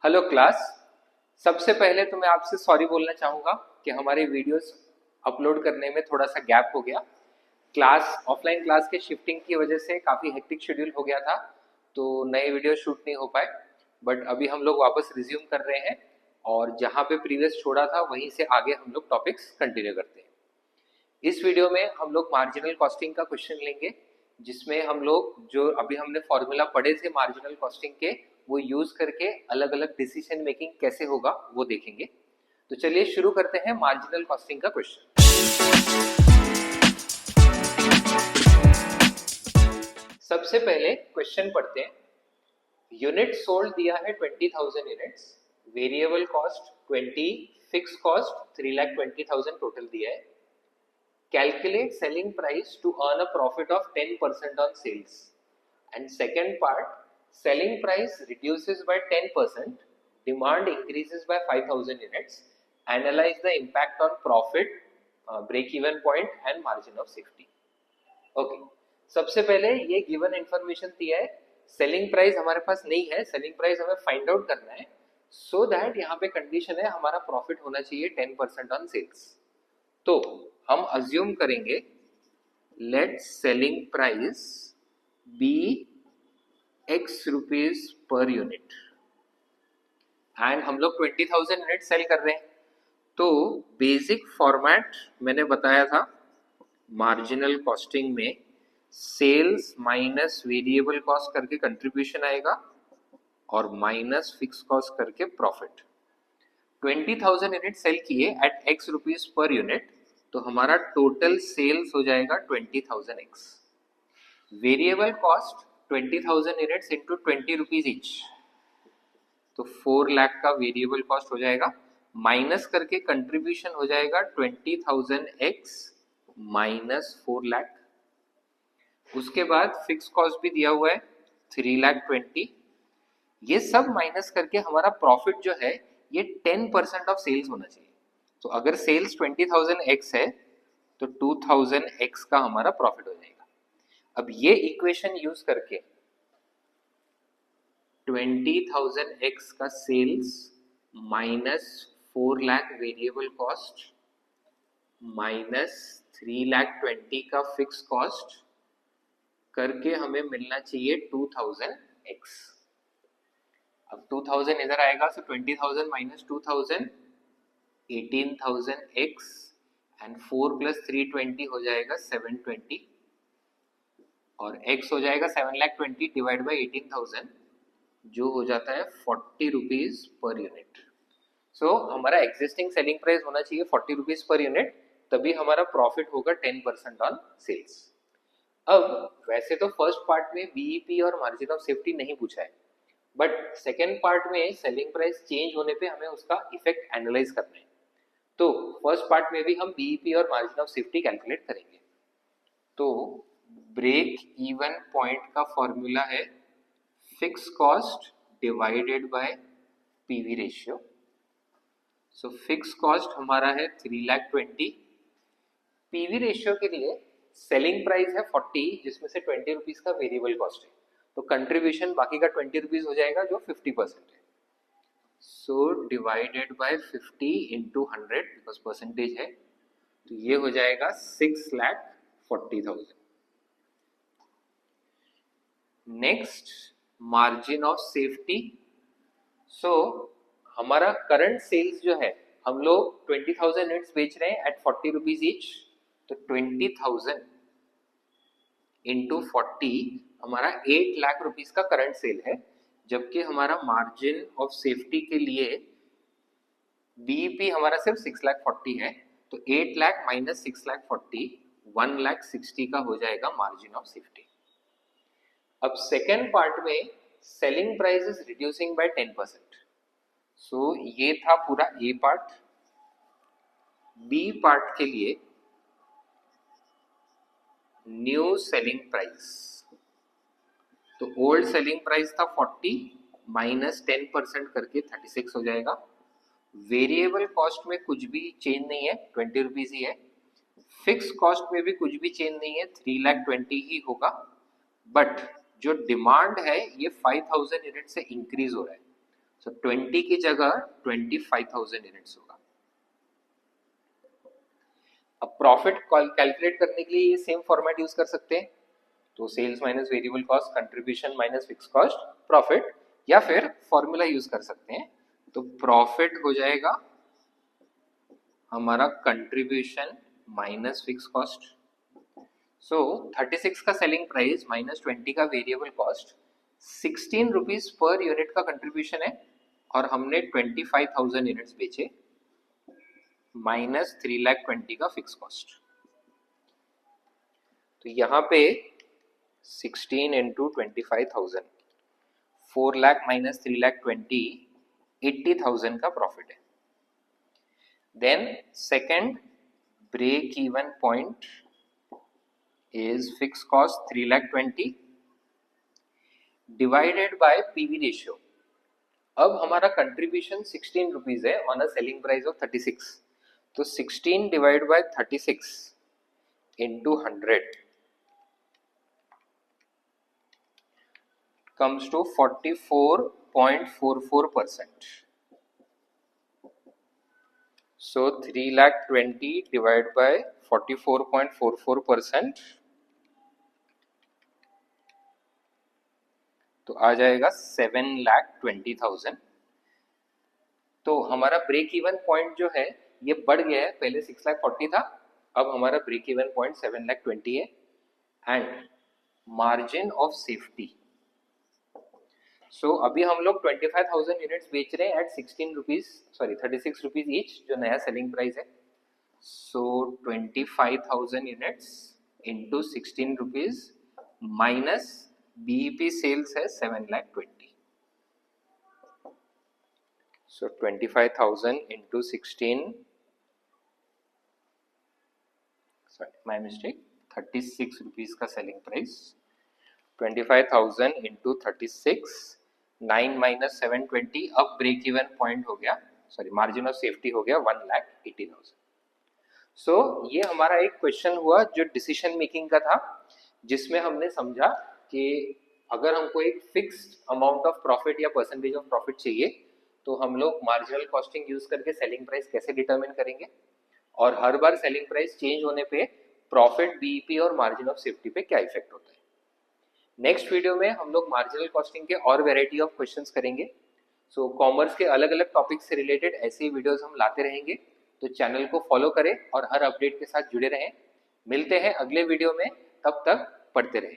Hello class. सबसे पहले तो मैं आपसे सॉरी बोलना चाहूँगा कि हमारे वीडियोस अपलोड करने में थोड़ा सा गैप हो गया। क्लास ऑफलाइन क्लास के शिफ्टिंग की वजह से काफ़ी हेक्टिक शेड्यूल हो गया था, तो नए वीडियो शूट नहीं हो पाए। बट अभी हम लोग वापस रिज्यूम कर रहे हैं और जहाँ पे प्रीवियस छोड़ा था वहीं से आगे हम लोग टॉपिक्स कंटिन्यू करते हैं। इस वीडियो में हम लोग मार्जिनल कॉस्टिंग का क्वेश्चन लेंगे, जिसमें हम लोग जो अभी हमने फॉर्मूला पढ़े थे मार्जिनल कॉस्टिंग के, वो यूज करके अलग अलग डिसीजन मेकिंग कैसे होगा वो देखेंगे। तो चलिए शुरू करते हैं मार्जिनल कॉस्टिंग का क्वेश्चन। सबसे पहले क्वेश्चन पढ़ते हैं। यूनिट सोल्ड दिया है 20,000 units, variable cost 20, fix cost 3,20,000 total दिया है। Calculate selling price to earn a profit of 10% on sales. And second part, selling price reduces by 10%, demand increases by 5,000 units. Analyze the impact on profit, break-even point and margin of safety. Okay. सबसे पहले ये given information दिया है, selling price हमारे पास नहीं है, selling price हमें find out करना है, सो दैट यहाँ पे कंडीशन है हमारा प्रॉफिट होना चाहिए 10% ऑन सेल्स। तो हम अज्यूम करेंगे let selling price be X rupees per unit and हम लोग 20,000 यूनिट सेल कर रहे हैं। तो बेसिक फॉर्मेट मैंने बताया था मार्जिनल कॉस्टिंग में, सेल्स माइनस वेरिएबल कॉस्ट करके कंट्रीब्यूशन आएगा और माइनस फिक्स कॉस्ट करके प्रॉफिट। 20,000 यूनिट सेल किए at X rupees per unit, तो हमारा टोटल सेल्स हो जाएगा 20,000 X. Variable cost 20,000 units into 20 rupees each, तो 4 लाख का वेरिएबल कॉस्ट हो जाएगा, माइनस करके कंट्रीब्यूशन हो जाएगा 20,000 एक्स माइनस 4 लाख। उसके बाद फिक्स कॉस्ट भी दिया हुआ है 3,20,000। ये सब माइनस करके हमारा प्रॉफिट जो है ये 10% ऑफ सेल्स होना चाहिए। तो अगर सेल्स 20,000 एक्स है तो 2,000 एक्स का हमारा प्रॉफिट हो जाएगा। अब ये इक्वेशन यूज करके 20,000 एक्स का sales minus 4 lakh variable cost minus 3,20,000 का फिक्स कॉस्ट करके हमें मिलना चाहिए 2,000 एक्स। अब 2,000 इधर आएगा, तो 20,000 माइनस 2,000 18,000 एक्स एंड 4 प्लस 320 हो जाएगा 720 और एक्स हो जाएगा 7,20,000 डिवाइड बाई 18,000 जो हो जाता है 40 रुपीज पर यूनिट। सो हमारा एग्जिस्टिंग सेलिंग प्राइस होना चाहिए 40 रुपीज पर यूनिट, तभी हमारा प्रॉफिट होगा 10% ऑन सेल्स। अब वैसे तो फर्स्ट पार्ट में बीईपी और मार्जिन ऑफ सेफ्टी नहीं पूछा है, बट सेकेंड पार्ट में सेलिंग प्राइस चेंज होने पे हमें उसका इफेक्ट एनालाइज करना है। तो फर्स्ट पार्ट में भी हम बीईपी और मार्जिन ऑफ सेफ्टी कैलकुलेट करेंगे। तो ब्रेक इवन पॉइंट का फॉर्मूला है fix cost divided by PV ratio. So fix cost हमारा है 3,20,000, पीवी रेशियो के लिए सेलिंग प्राइस है 40 जिसमें से 20 रुपीज का वेरिएबल कॉस्ट है, तो कंट्रीब्यूशन बाकी का 20 रुपीज हो जाएगा जो 50% है। So divided by 50 into 100 because percentage है, तो ये हो जाएगा 6,40,000। Next margin of safety. So हमारा करंट सेल्स जो है, हम लोग 20,000 यूनिट्स बेच रहे हैं एट 40 रुपीज ईच, तो 20,000 इंटू 40 हमारा 8 लाख रुपीज का करंट सेल है, जबकि हमारा मार्जिन ऑफ सेफ्टी के लिए बीईपी हमारा सिर्फ 6,40,000 है, तो 8 लाख माइनस 6,40,000 1,60,000 का हो जाएगा मार्जिन ऑफ सेफ्टी। अब सेकेंड पार्ट में selling price is reducing by 10%। So ये था पूरा ए पार्ट। बी पार्ट के लिए न्यू सेलिंग प्राइस, तो ओल्ड सेलिंग प्राइस था 40 माइनस 10% करके 36 हो जाएगा। वेरिएबल कॉस्ट में कुछ भी चेंज नहीं है, 20 रुपीज ही है। फिक्स कॉस्ट में भी कुछ भी चेंज नहीं है, 3,20,000 ही होगा। बट जो डिमांड है ये 5,000 यूनिट से इंक्रीज हो रहा है, सो 20 की जगह 25,000 यूनिट्स होगा। अब प्रॉफिट कैलकुलेट करने के लिए ये सेम फॉर्मेट यूज कर सकते हैं, तो sales minus variable cost, contribution minus fix cost, profit, या फिर फॉर्मूला यूज कर सकते हैं। तो प्रॉफिट हो जाएगा हमारा कंट्रीब्यूशन माइनस फिक्स कॉस्ट। सो 36 का सेलिंग प्राइस माइनस 20 का variable cost, 16 rupees per unit का कंट्रीब्यूशन है, और हमने 25,000 यूनिट्स बेचे, माइनस 3,20,000 का फिक्स कॉस्ट। तो यहाँ पे 16 इंटू 25,000, 4,00,000 माइनस 3,20,000, 80,000 का प्रॉफिट है। Then second break even point is fix cost 3,20,000 divided by PV ratio. अब हमारा कंट्रीब्यूशन 16 रुपीज है on a selling price of 36, तो 16 divide by 36 into 100 comes to 44.44%. So 3,20,000 divided by 44.44%, तो आ जाएगा 7,20,000। तो हमारा ब्रेक इवन पॉइंट जो है ये बढ़ गया है, पहले 6,40,000 था, अब हमारा ब्रेक इवन पॉइंट 7,20,000 है। And margin of safety, so अभी हम लोग 25,000 यूनिट्स बेच रहे हैं at 16 rupees, sorry 36 rupees each, जो नया सेलिंग प्राइस है। So 25,000 units into 16 rupees minus BEP sales है 7,20,000, so 25,000 into 16, sorry my mistake, 36 rupees का सेलिंग प्राइस, 25,000 इंटू 36, 9 माइनस 720, अब ब्रेक इवन पॉइंट हो गया, सॉरी मार्जिन ऑफ सेफ्टी हो गया 1,80,000। सो ये हमारा एक क्वेश्चन हुआ जो डिसीजन मेकिंग का था, जिसमें हमने समझा कि अगर हमको एक फिक्स्ड अमाउंट ऑफ प्रॉफिट या परसेंटेज ऑफ प्रॉफिट चाहिए, तो हम लोग मार्जिनल कॉस्टिंग यूज करके सेलिंग प्राइस कैसे डिटरमिन करेंगे, और हर बार सेलिंग प्राइस चेंज होने पे प्रॉफिट, बीईपी और मार्जिन ऑफ सेफ्टी पे क्या इफेक्ट होता है। नेक्स्ट वीडियो में हम लोग मार्जिनल कॉस्टिंग के और वेराइटी ऑफ क्वेश्चंस करेंगे। सो कॉमर्स के अलग अलग टॉपिक से रिलेटेड ऐसे ही वीडियोस हम लाते रहेंगे, तो चैनल को फॉलो करें और हर अपडेट के साथ जुड़े रहें। मिलते हैं अगले वीडियो में, तब तक पढ़ते रहें।